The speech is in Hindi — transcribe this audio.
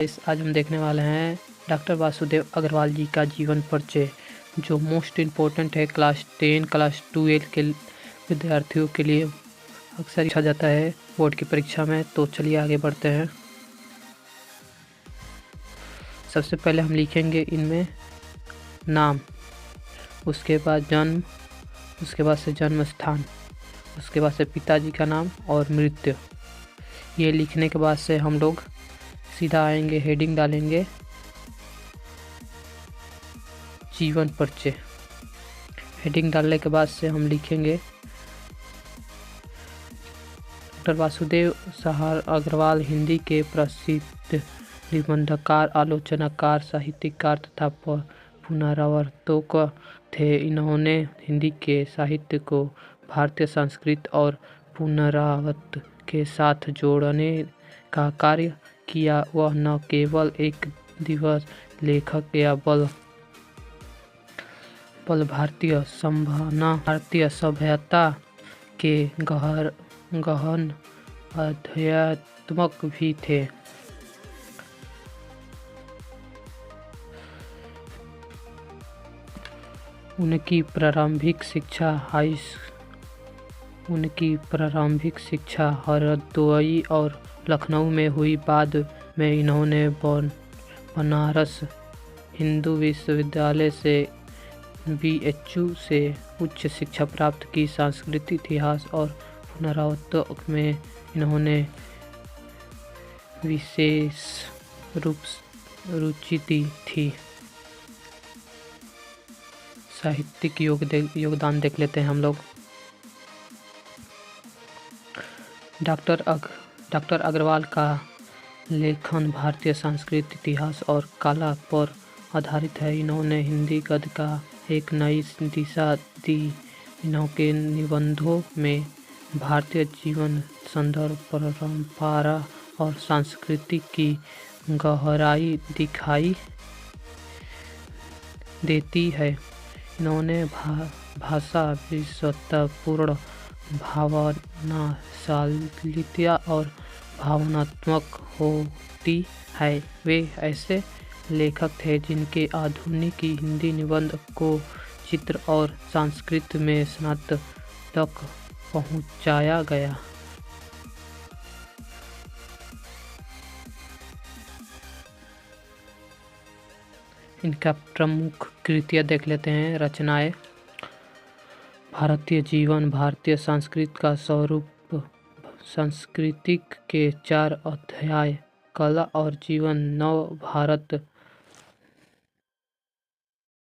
आज हम देखने वाले हैं डॉक्टर वासुदेव अग्रवाल जी का जीवन परिचय, जो मोस्ट इम्पोर्टेंट है क्लास 10 क्लास 12 के विद्यार्थियों के लिए अक्सर पूछा जाता है बोर्ड की परीक्षा में। तो चलिए आगे बढ़ते हैं। सबसे पहले हम लिखेंगे इनमें नाम, उसके बाद जन्म, उसके बाद से जन्म स्थान, उसके बाद से पिताजी का नाम और मृत्यु। ये लिखने के बाद से हम लोग सीधा आएंगे, हेडिंग डालेंगे जीवन परिचय। हेडिंग डालने के बाद से हम लिखेंगे डॉक्टर वासुदेव सहार अग्रवाल हिंदी के प्रसिद्ध निबंधकार, आलोचनाकार, साहित्यकार तथा पुनरावर्तक थे। इन्होंने हिंदी के साहित्य को भारतीय संस्कृति और पुनरावृत्ति के साथ जोड़ने का कार्य किया। वह न केवल एक दिवस लेखक या बल भारतीय सभ्यता के गहन अध्यात्मक भी थे। उनकी प्रारंभिक शिक्षा हरदोई और लखनऊ में हुई। बाद में इन्होंने बनारस हिंदू विश्वविद्यालय से BHU से उच्च शिक्षा प्राप्त की। संस्कृत, इतिहास और पुनरावृत्ति में इन्होंने विशेष रुचि थी। साहित्यिक योगदान देख लेते हैं हम लोग। डॉक्टर अग्रवाल का लेखन भारतीय संस्कृति, इतिहास और कला पर आधारित है। इन्होंने हिंदी गद्य का एक नई दिशा दी। इनके निबंधों में भारतीय जीवन, संदर्भ, परंपरा और संस्कृति की गहराई दिखाई देती है। इन्होंने भाषा विशुद्धतापूर्ण, भावनाशालिता और भावनात्मक होती है। वे ऐसे लेखक थे जिनके आधुनिक हिंदी निबंध को चित्र और संस्कृत में स्नातक तक पहुंचाया गया। इनका प्रमुख कृतियाँ देख लेते हैं। रचनाएं: भारतीय जीवन, भारतीय संस्कृति का स्वरूप, संस्कृति के 4 अध्याय, कला और जीवन, नव भारत,